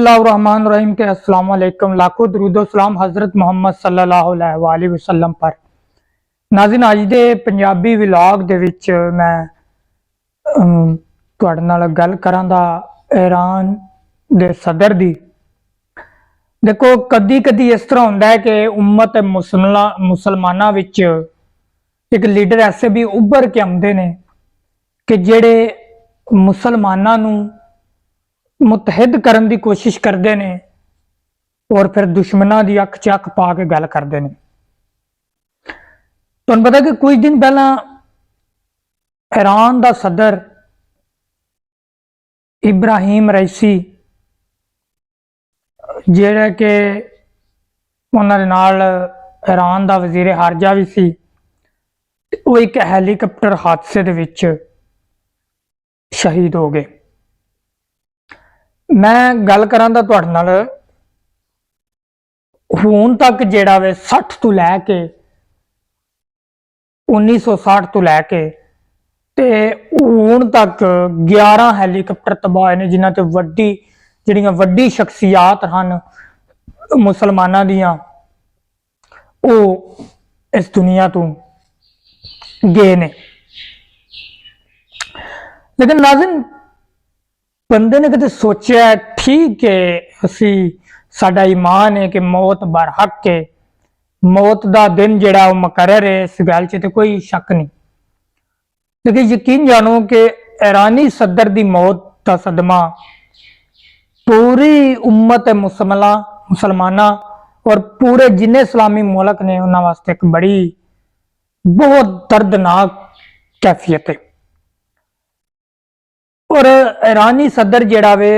रहमान रहीम के अस्सलाम वालेकुम। लाखों दरूदो सलाम हज़रत मुहम्मद सल्लल्लाहु अलैहि वसल्लम पर। नाज़रीन, अज दे पंजाबी व्लॉग दे विच मैं तुहाडे नाल गल करां दा ईरान दे सदर दी। देखो, कदी कदी इस तरह हुंदा है कि उम्मत मुसलमाना विच एक लीडर ऐसे भी उभर के आउंदे ने कि जेड़े मुसलमाना नूं मुतहिद करन दी कोशिश करते हैं और फिर दुश्मनों की अख च अख पा के गल करते हैं। तुहानूं पता कि कुछ दिन पहला ईरान का सदर इब्राहिम रईसी जिहड़ा कि उन्हां दे नाल ईरान का वजीर खारजा भी सी, वो एक हैलीकॉप्टर हादसे दे विच शहीद हो गए। मैं गल करां दा तुहाडे नाल हुण तक जिहड़ा वे 60 तो लैके 1960 तो लैके ते हुण तक 11 हैलीकॉप्टर तबाह होए ने, जिन्हां ते वड्डी शख्सियात हन मुसलमानां दियां, वो इस दुनिया तो गए ने। लेकिन नाज़रीन, बंदे ने कदे सोचा ठीक है, असी साडा ईमान है कि मौत बरहक है, मौत का दिन जिहड़ा वो मुकर्रर है, इस गल च तो कोई शक नहीं। लेकिन यकीन जानो कि ईरानी सदर की मौत का सदमा पूरी उम्मत मुसलमाना और पूरे जिन्ने इस्लामी मुल्क ने उन्होंने वास्ते एक बड़ी बहुत दर्दनाक कैफियत है। और ईरानी सदर जिहड़ा वे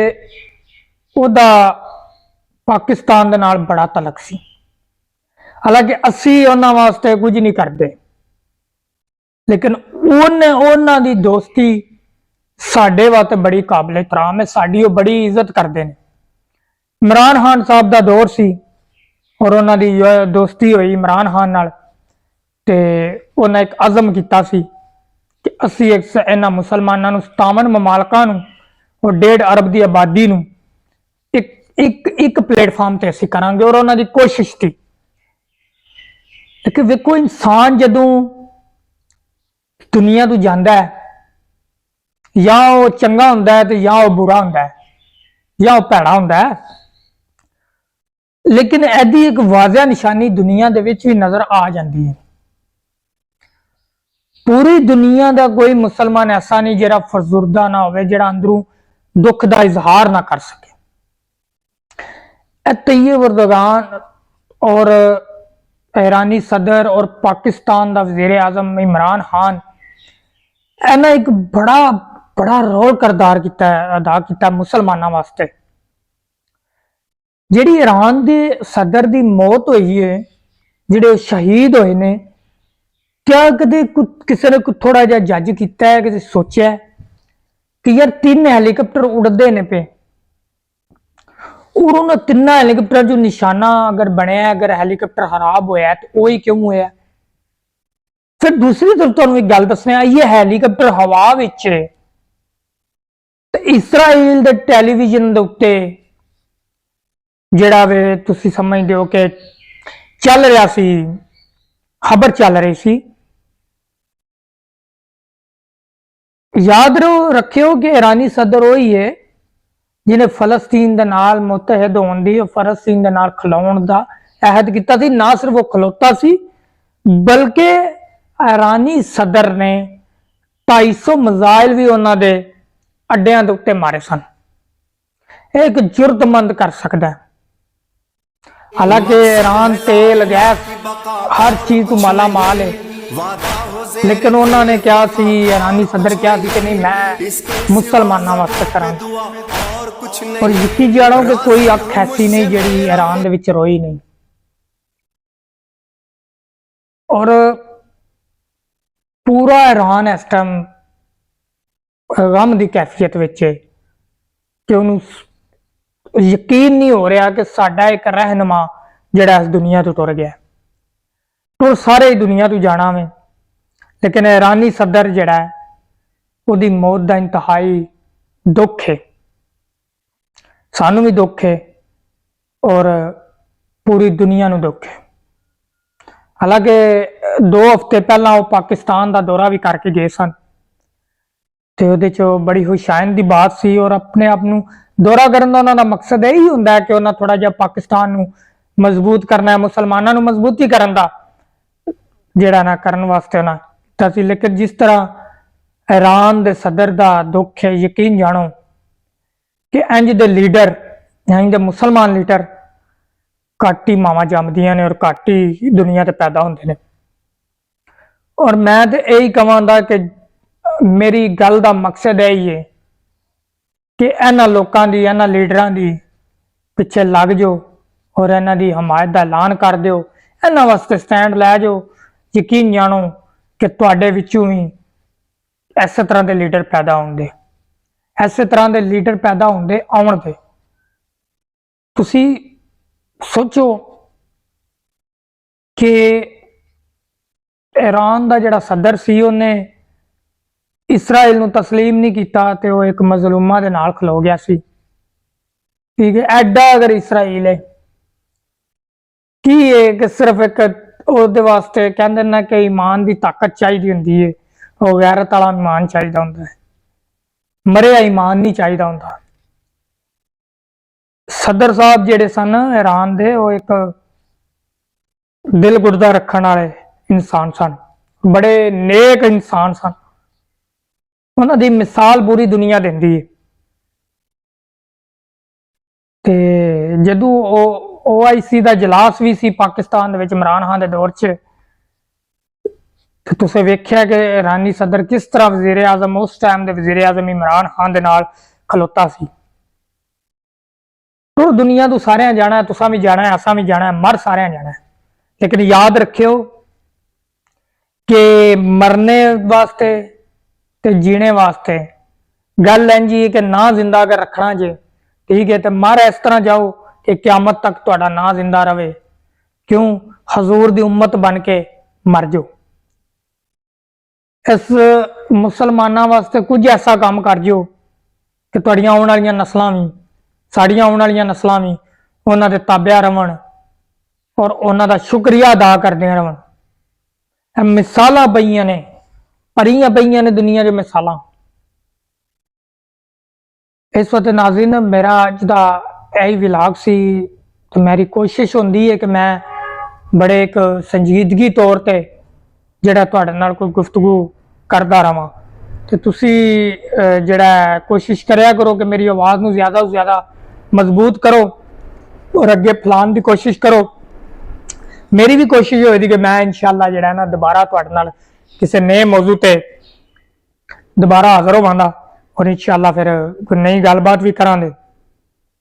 उहदा पाकिस्तान दे नाल बड़ा तलक सी। हालांकि असी उन्हां वास्ते कुछ नहीं करते, लेकिन उन्हां दी दोस्ती साडे वास्ते बड़ी काबिल एहतराम है, साडी वो बड़ी इज्जत करते हैं। इमरान खान साहब का दौर सी और उन्हां दी दोस्ती हुई इमरान खान नाल, ते उन्हें एक अज़म किया सी कि असी इन्हां मुसलमानां नूं 57 ममालकां नूं और 1.5 अरब की आबादी नूं एक प्लेटफॉर्म ते असी करांगे, और उन्हां दी कोशिश थी। लेकिन वेखो, इंसान जदों दुनिया तो जांदा है, या वो चंगा हुंदा है ते या वो बुरा हुंदा है, या वो भैड़ा हुंदा है। लेकिन एदी एक वाज़ह निशानी दुनिया दे विच भी नजर आ जाती है। पूरी दुनिया का कोई मुसलमान ऐसा नहीं जिहड़ा फरजुर्दा ना होवे, जिहड़ा अंदरों दुख का इजहार ना कर सके। तैयब एर्दोगान और ईरानी सदर और पाकिस्तान का वजीर आजम इमरान खान, इन्हें एक बड़ा रोल किरदार अदा किया मुसलमानों वास्ते। जिहड़ी ईरान के सदर की मौत हुई है, जिहड़े शहीद होए ने, क्या कदे किसी ने थोड़ा जिहा जज किया है, किसी सोचा है कि यार 3 हैलीकॉप्टर उड़ते ने पे, और उन्होंने 3 हैलीकॉप्टर जो निशाना अगर बनया, अगर हैलीकॉप्टर खराब होया तो वही क्यों होया। फिर दूसरी तरफ तुहानूं एक गल दसना, ये हैलीकॉप्टर हवा विच इसराइल दे टैलीविजन दे उत्ते जिहड़ा वे तुसीं समझदे हो कि चल रहा सी, खबर चल रही सी। याद रखियो कि ईरानी सदर वही है जिन्हें फलस्तीन दे नाल मुतहद होने दी, फलस्तीन दे नाल खलोण दा अहद किया सी। ना सिर्फ वो खलोता सी, बल्कि ईरानी सदर ने 250 मिसाइल भी उन्हां दे अड्डियां दे उत्ते मारे सन। एक जुर्दमंद कर सकता है। हालांकि ईरान तेल गैस हर चीज तो माला माल है, लेकिन उन्होंने क्या सी, ईरानी सदर क्या सी कि नहीं, मैं मुसलमानों वास्ते करांगा। और यकीन जानो कि कोई अख ऐसी नहीं जिहड़ी ईरान दे विच रोई नहीं। और पूरा ईरान इस टाइम गम की कैफियत विच है कि उन्होंने यकीन नहीं हो रहा कि साडा एक रहनुमा जिहड़ा इस दुनिया तो तुर गया। तो सारे दुनिया तो जाना वे, लेकिन ईरानी सदर जिहड़ा है उहदी मौत का इंतहाई दुख है। ਸਾਨੂੰ ਵੀ ਦੁੱਖ ਹੈ ਔਰ ਪੂਰੀ ਦੁਨੀਆ ਨੂੰ ਦੁੱਖ ਹੈ। ਹਾਲਾਂਕਿ 2 ਹਫ਼ਤੇ ਪਹਿਲਾਂ ਉਹ ਪਾਕਿਸਤਾਨ ਦਾ ਦੌਰਾ ਵੀ ਕਰਕੇ ਗਏ ਸਨ ਤੇ ਉਹਦੇ 'ਚ ਬੜੀ ਹੁਸ਼ਿਆਰੀ ਦੀ ਬਾਤ ਸੀ ਔਰ ਆਪਣੇ ਆਪ ਨੂੰ ਦੌਰਾ ਕਰਨ ਦਾ ਉਹਨਾਂ ਦਾ ਮਕਸਦ ਇਹ ਹੀ ਹੁੰਦਾ ਹੈ ਕਿ ਉਹਨਾਂ ਥੋੜਾ ਜਿਹਾ ਪਾਕਿਸਤਾਨ ਨੂੰ ਮਜ਼ਬੂਤ ਕਰਨਾ ਹੈ, ਮੁਸਲਮਾਨਾਂ ਨੂੰ ਮਜ਼ਬੂਤੀ ਕਰਨ ਦਾ ਜਿਹੜਾ ਨਾ ਕਰਨ ਵਾਸਤੇ ਉਹਨਾਂ ਕੀਤਾ ਸੀ। ਲੇਕਿਨ ਜਿਸ ਤਰ੍ਹਾਂ ਈਰਾਨ ਦੇ ਸਦਰ ਦਾ ਦੁੱਖ ਹੈ, ਯਕੀਨ ਜਾਣੋ ਕਿ ਇੰਜ ਦੇ ਲੀਡਰ, ਇੰਜ ਦੇ ਮੁਸਲਮਾਨ ਲੀਡਰ ਘੱਟ ਹੀ ਮਾਵਾਂ ਜੰਮਦੀਆਂ ਨੇ ਔਰ ਘੱਟ ਹੀ ਦੁਨੀਆ ਤੇ ਪੈਦਾ ਹੁੰਦੇ ਨੇ। ਔਰ ਮੈਂ ਤੇ ਇਹੀ ਕਹਾਂਗਾ ਕਿ ਮੇਰੀ ਗੱਲ ਦਾ ਮਕਸਦ ਇਹ ਹੀ ਹੈ ਕਿ ਇਹਨਾਂ ਲੋਕਾਂ ਦੀ, ਇਹਨਾਂ ਲੀਡਰਾਂ ਦੀ ਪਿੱਛੇ ਲੱਗ ਜਾਓ ਔਰ ਇਹਨਾਂ ਦੀ ਹਮਾਇਤ ਦਾ ਐਲਾਨ ਕਰ ਦਿਓ, ਇਹਨਾਂ ਵਾਸਤੇ ਸਟੈਂਡ ਲੈ ਜਾਓ। ਯਕੀਨ ਜਾਣੋ ਕਿ ਤੁਹਾਡੇ ਵਿੱਚੋਂ ਵੀ ਇਸੇ ਤਰ੍ਹਾਂ ਦੇ ਲੀਡਰ ਪੈਦਾ ਹੋਣਗੇ, ਇਸੇ ਤਰ੍ਹਾਂ ਦੇ ਲੀਡਰ ਪੈਦਾ ਹੁੰਦੇ ਆਉਣਗੇ। ਤੁਸੀਂ ਸੋਚੋ ਕਿ ਈਰਾਨ ਦਾ ਜਿਹੜਾ ਸਦਰ ਸੀ ਉਹਨੇ ਇਸਰਾਇਲ ਨੂੰ ਤਸਲੀਮ ਨਹੀਂ ਕੀਤਾ ਤੇ ਉਹ ਇੱਕ ਮਜ਼ਲੂਮਾਂ ਦੇ ਨਾਲ ਖਲੋ ਗਿਆ ਸੀ। ਠੀਕ ਹੈ, ਐਡਾ ਅਗਰ ਇਸਰਾਇਲ ਹੈ ਕੀ ਹੈ ਕਿ ਸਿਰਫ ਇੱਕ ਉਹਦੇ ਵਾਸਤੇ ਕਹਿੰਦੇ ਨਾ ਕਿ ਈਮਾਨ ਦੀ ਤਾਕਤ ਚਾਹੀਦੀ ਹੁੰਦੀ ਹੈ, ਉਹ ਗੈਰਤ ਵਾਲਾ ਈਮਾਨ ਚਾਹੀਦਾ ਹੁੰਦਾ ਹੈ, ਮਰਿਆ ਈਮਾਨ ਨਹੀਂ ਚਾਹੀਦਾ ਹੁੰਦਾ। ਸਦਰ ਸਾਹਿਬ ਜਿਹੜੇ ਸਨ ਈਰਾਨ ਦੇ, ਉਹ ਇੱਕ ਦਿਲ ਗੁਰਦਾ ਰੱਖਣ ਵਾਲੇ ਇਨਸਾਨ ਸਨ, ਬੜੇ ਨੇਕ ਇਨਸਾਨ ਸਨ। ਉਹਨਾਂ ਦੀ ਮਿਸਾਲ ਪੂਰੀ ਦੁਨੀਆ ਦਿੰਦੀ ਹੈ। ਤੇ ਜਦੋਂ ਉਹ OIC ਦਾ ਇਜਲਾਸ ਵੀ ਸੀ ਪਾਕਿਸਤਾਨ ਦੇ ਵਿੱਚ ਇਮਰਾਨ ਖਾਨ ਦੇ ਦੌਰ 'ਚ, ਤੇ ਤੁਸੀਂ ਵੇਖਿਆ ਕਿ ਇਰਾਨੀ ਸਦਰ ਕਿਸ ਤਰ੍ਹਾਂ ਵਜ਼ੀਰ ਆਜ਼ਮ, ਉਸ ਟਾਈਮ ਦੇ ਵਜ਼ੀਰ ਆਜ਼ਮ ਇਮਰਾਨ ਖਾਨ ਦੇ ਨਾਲ ਖਲੋਤਾ ਸੀ। और दुनिया तो सारे जाना है, तुसा भी जाना है, असा भी जाना है, मर सारे जाना है। लेकिन याद रखियो कि मरने वास्ते ते जीने वास्ते गल इंज ही कि ना जिंदा अगर रखना जे, ठीक है, तो मर इस तरह जाओ कि क्यामत तक तुहाडा ना जिंदा रहे। क्यों? हजूर दी उम्मत बन के मर जाओ। इस मुसलमाना वास्ते कुछ ऐसा काम कर जो कि तुहाडियां आउण वालियां नस्लां भी, साड़ियां आउण वालियां नस्लां भी उन्हां दे ताबिया रहन और उन्हां दा शुक्रिया अदा करदे रहन। मिसालां पईयां ने, भरियां पईयां ने दुनिया च मिसालां। इस वक्त नाज़रीन मेरा अज दा यही विलाग सी, तो मेरी कोशिश होंदी है कि मैं बड़े एक संजीदगी तौर ते जिहड़ा तुहाडे नाल कोई गुफ्तगू करदा रहां। तो तुसी जिहड़ा कोशिश करिया करो कि मेरी आवाज़ नूं ज़्यादा तो ज़्यादा मजबूत करो और अगे फैलाने की कोशिश करो। मेरी भी कोशिश होई कि मैं इंशाअल्लाह जिहड़ा ना दोबारा तुहाडे नाल किसी नए मौजू ते दोबारा हाज़र होवांगा और इंशाअल्लाह फिर कोई नई गलबात भी करांगे।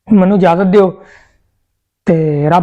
मैनूं इजाजत दिओ ते रब